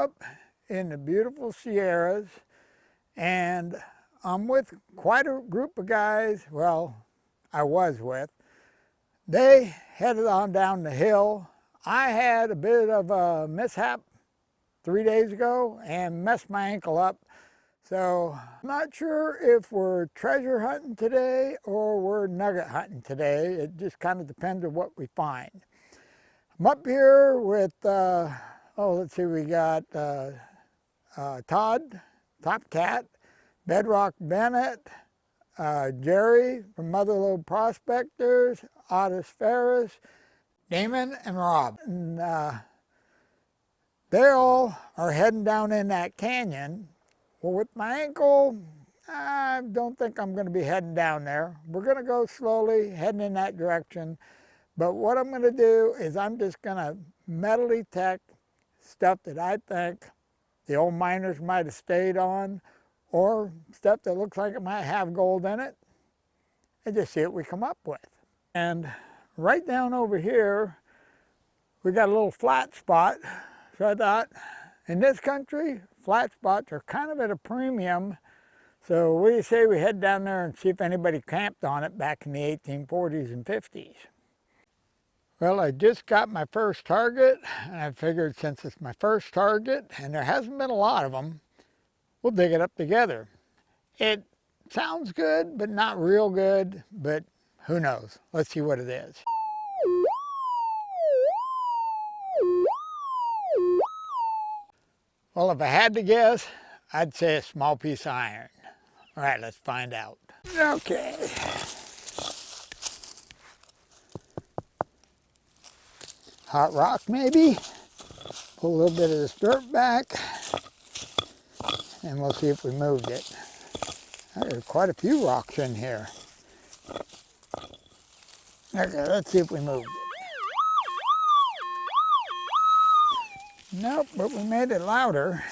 up in the beautiful Sierras, and I'm with quite a group of guys. Well, I was with. They headed on down the hill. I had a bit of a mishap 3 days ago and messed my ankle up. So I'm not sure if we're treasure hunting today or we're nugget hunting today. It just kind of depends on what we find. I'm up here with, let's see, we got Todd, Top Cat, Bedrock Bennett, Jerry from Motherlode Prospectors, Otis Ferris, Damon, and Rob. And they all are heading down in that canyon. Well, with my ankle, I don't think I'm going to be heading down there. We're going to go slowly, heading in that direction. But what I'm going to do is I'm just going to metal detect stuff that I think the old miners might have stayed on, or stuff that looks like it might have gold in it, and just see what we come up with. And right down over here, we got a little flat spot. So I thought, in this country, flat spots are kind of at a premium. So what do you say we head down there and see if anybody camped on it back in the 1840s and 50s? Well, I just got my first target, and I figured since it's my first target, and there hasn't been a lot of them, we'll dig it up together. It sounds good, but not real good, but who knows? Let's see what it is. Well, if I had to guess, I'd say a small piece of iron. All right, let's find out. Okay. Hot rock maybe. Pull a little bit of this dirt back, and we'll see if we moved it. There's quite a few rocks in here. Okay, let's see if we moved it. Nope, but we made it louder.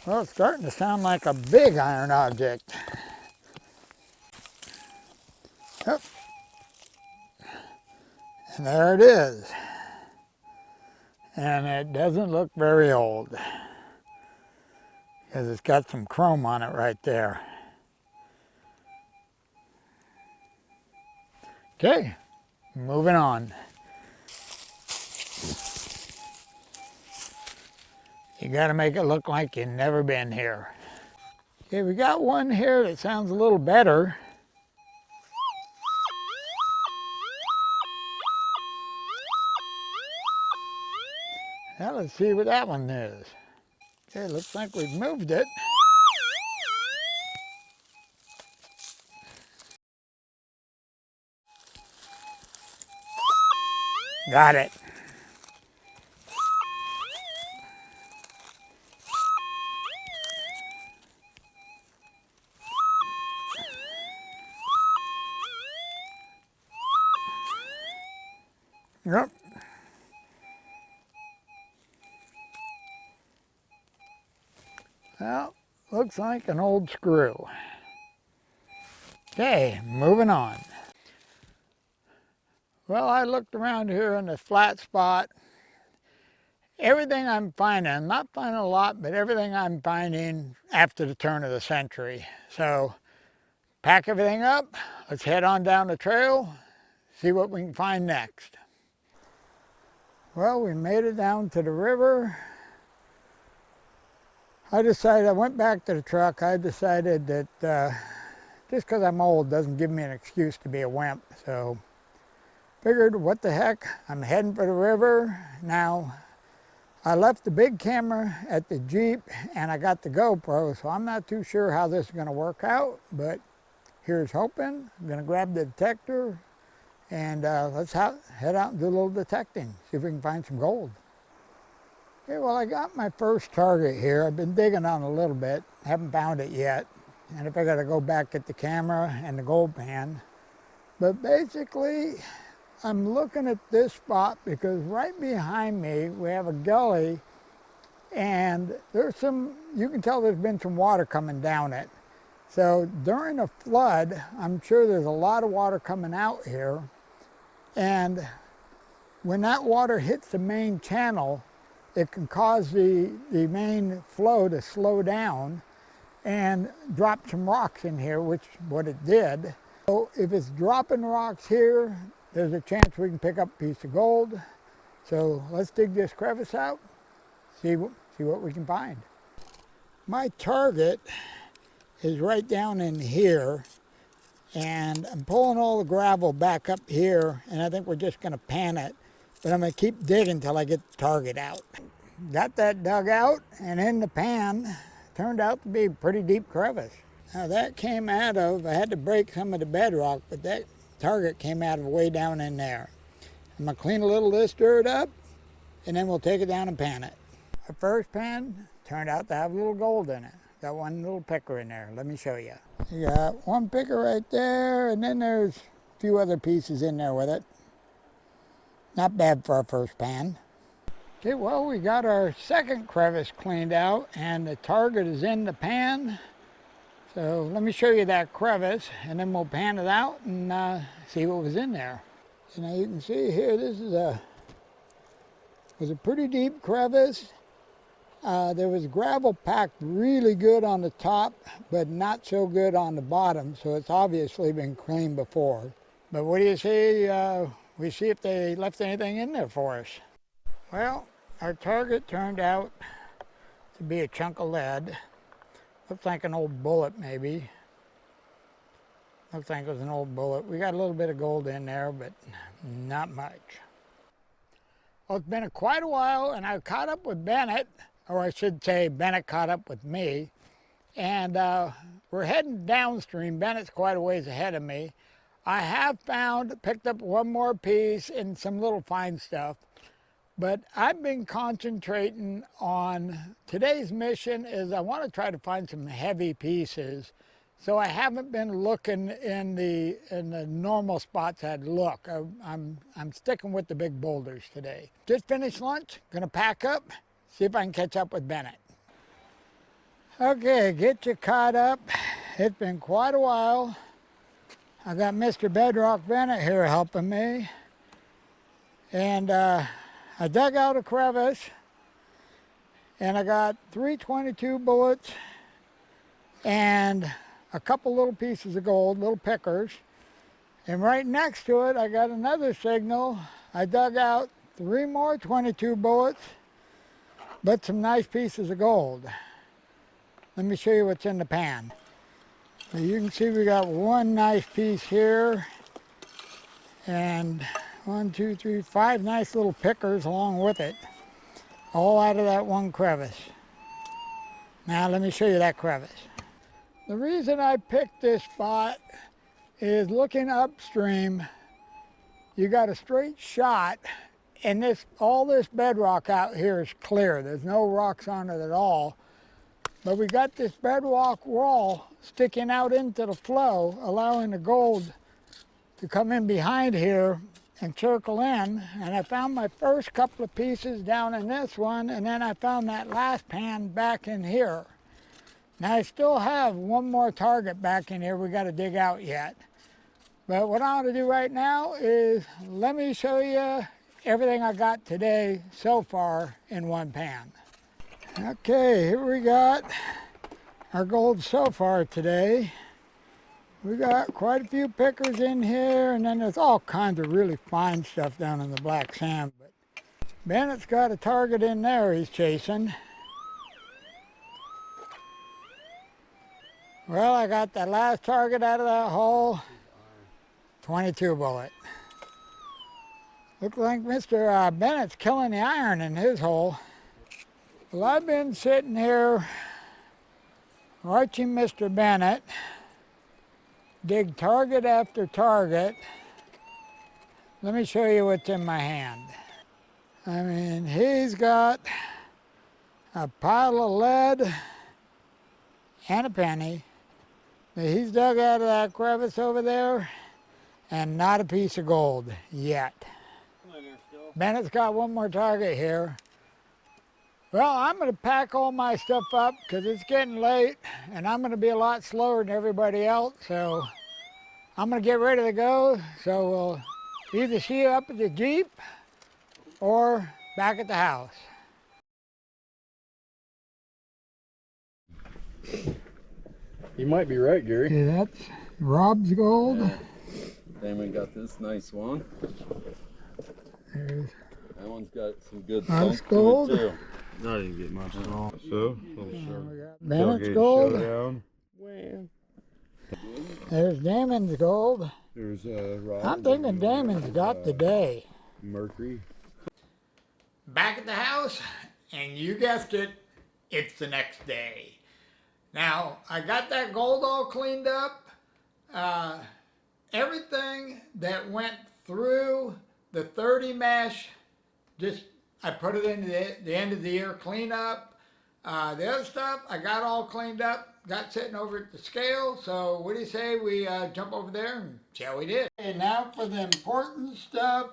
Well, it's starting to sound like a big iron object. Yep. And there it is. And it doesn't look very old, because it's got some chrome on it right there. Okay, moving on. You gotta make it look like you've never been here. Okay, we got one here that sounds a little better. Now let's see what that one is. Okay, looks like we've moved it. Got it. Yep. Well, looks like an old screw. Okay, moving on. Well, I looked around here in this flat spot. Everything I'm finding, I'm not finding a lot, but everything I'm finding after the turn of the century. So, pack everything up, let's head on down the trail, see what we can find next. Well, we made it down to the river. I went back to the truck. I decided that just because I'm old doesn't give me an excuse to be a wimp. So figured, what the heck, I'm heading for the river. Now, I left the big camera at the Jeep and I got the GoPro, so I'm not too sure how this is going to work out, but here's hoping. I'm going to grab the detector and let's head out and do a little detecting, see if we can find some gold. Okay, well, I got my first target here. I've been digging on a little bit, haven't found it yet. And if I got to go back at the camera and the gold pan. But basically, I'm looking at this spot because right behind me we have a gully, and there's you can tell there's been some water coming down it. So during a flood, I'm sure there's a lot of water coming out here, and when that water hits the main channel, it can cause the main flow to slow down and drop some rocks in here, which is what it did. So if it's dropping rocks here, there's a chance we can pick up a piece of gold. So let's dig this crevice out, see what we can find. My target is right down in here, and I'm pulling all the gravel back up here, and I think we're just going to pan it, but I'm going to keep digging until I get the target out. Got that dug out, and in the pan turned out to be a pretty deep crevice. Now that came out of, I had to break some of the bedrock, but that target came out of way down in there. I'm going to clean a little of this dirt up, and then we'll take it down and pan it. Our first pan turned out to have a little gold in it. Got one little picker in there. Let me show you. You got one picker right there, and then there's a few other pieces in there with it. Not bad for our first pan. Okay, well, we got our second crevice cleaned out, and the target is in the pan. So let me show you that crevice, and then we'll pan it out and see what was in there. So now you can see here, this is was a pretty deep crevice. There was gravel packed really good on the top, but not so good on the bottom, so it's obviously been cleaned before. But what do you say, we see if they left anything in there for us? Well, our target turned out to be a chunk of lead. Looks like an old bullet maybe. Looks like it was an old bullet. We got a little bit of gold in there, but not much. Well, it's been quite a while, and I caught up with Bennett, or I should say Bennett caught up with me, and we're heading downstream. Bennett's quite a ways ahead of me. I have picked up one more piece and some little fine stuff, but I've been concentrating on today's mission is I want to try to find some heavy pieces. So I haven't been looking in the normal spots I'd look. I'm sticking with the big boulders today. Just finished lunch, gonna pack up, see if I can catch up with Bennett. Okay, get you caught up. It's been quite a while. I got Mr. Bedrock Bennett here helping me. And I dug out a crevice, and I got 322 bullets and a couple little pieces of gold, little pickers. And right next to it, I got another signal. I dug out 3 more 22 bullets, but some nice pieces of gold. Let me show you what's in the pan. Now you can see we got one nice piece here, and 1, 2, 3, 5 nice little pickers along with it, all out of that one crevice. Now let me show you that crevice. The reason I picked this spot is looking upstream, you got a straight shot, and all this bedrock out here is clear. There's no rocks on it at all. But we got this bedrock wall sticking out into the flow, allowing the gold to come in behind here and circle in. And I found my first couple of pieces down in this one, and then I found that last pan back in here. Now I still have one more target back in here we got to dig out yet. But what I want to do right now is let me show you everything I got today so far in one pan. Okay, here we got our gold so far today. We got quite a few pickers in here, and then there's all kinds of really fine stuff down in the black sand. But Bennett's got a target in there he's chasing. Well, I got that last target out of that hole, 22 bullet. Looks like Mr. Bennett's killing the iron in his hole. Well, I've been sitting here watching Mr. Bennett dig target after target. Let me show you what's in my hand. I mean, he's got a pile of lead and a penny that he's dug out of that crevice over there, and not a piece of gold yet. Bennett's got one more target here. Well, I'm going to pack all my stuff up because it's getting late and I'm going to be a lot slower than everybody else. So I'm going to get ready to go. So we'll either see you up at the Jeep or back at the house. You might be right, Gary. See, that's Rob's gold. Yeah. Damon got this nice one. There's That one's got some good Us thump gold. to it too. I didn't get much at all. So, Bennett's gold. Showdown. There's Damon's gold. There's Rob. I'm thinking Damon's got the day. Mercury. Back at the house, and you guessed it, it's the next day. Now, I got that gold all cleaned up. Everything that went through the 30 mesh, just I put it in the end of the year cleanup. The other stuff I got all cleaned up, got sitting over at the scale. So what do you say we jump over there and see how we did? Okay, now for the important stuff.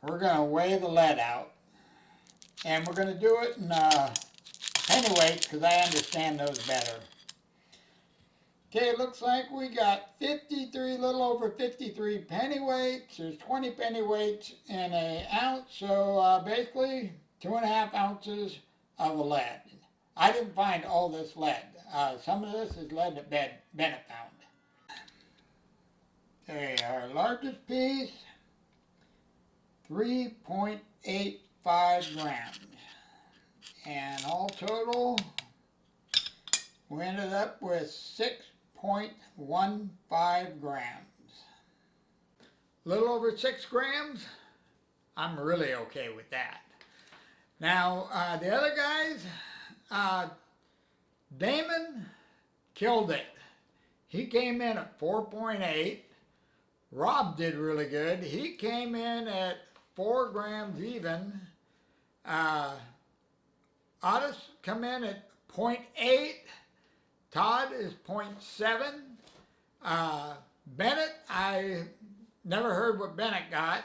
We're going to weigh the lead out. And we're going to do it in pennyweights because I understand those better. Okay, it looks like we got 53, little over 53 pennyweights. There's 20 pennyweights in an ounce, so basically 2.5 ounces of lead. I didn't find all this lead. Some of this is lead that Bennett found. Okay, our largest piece, 3.85 grams. And all total, we ended up with 6.15 grams. A little over 6 grams, I'm really okay with that. Now, the other guys, Damon killed it. He came in at 4.8. Rob did really good. He came in at 4 grams even. Otis come in at 0.8. Todd is 0.7. Bennett, I never heard what Bennett got.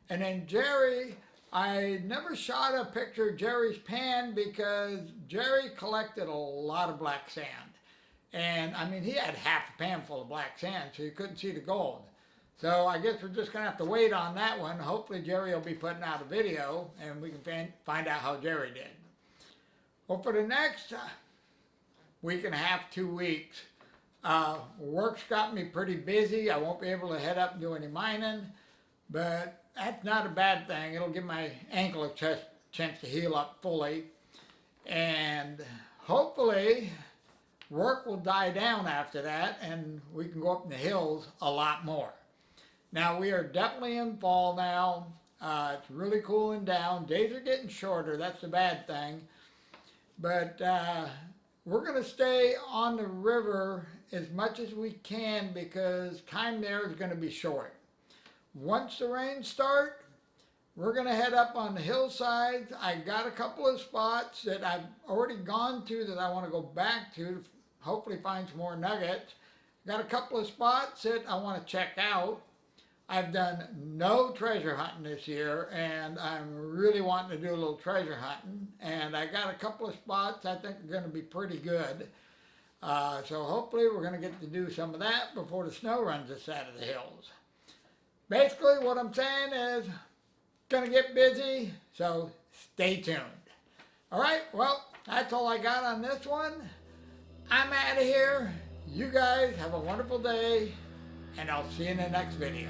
And then Jerry, I never shot a picture of Jerry's pan because Jerry collected a lot of black sand. And I mean, he had half a pan full of black sand, so you couldn't see the gold. So I guess we're just gonna have to wait on that one. Hopefully Jerry will be putting out a video and we can find out how Jerry did. Well, for the next week and a half, 2 weeks, work's got me pretty busy. I won't be able to head up and do any mining, but that's not a bad thing. It'll give my ankle a chance to heal up fully. And hopefully work will die down after that and we can go up in the hills a lot more. Now we are definitely in fall now. It's really cooling down. Days are getting shorter. That's the bad thing. But we're going to stay on the river as much as we can because time there is going to be short. Once the rains start, we're going to head up on the hillsides. I got a couple of spots that I've already gone to that I want to go back to hopefully find some more nuggets. Got a couple of spots that I want to check out. I've done no treasure hunting this year, and I'm really wanting to do a little treasure hunting. And I got a couple of spots I think are going to be pretty good. So hopefully we're going to get to do some of that before the snow runs us out of the hills. Basically what I'm saying is, going to get busy, so stay tuned. All right, well, that's all I got on this one. I'm out of here. You guys have a wonderful day, and I'll see you in the next video.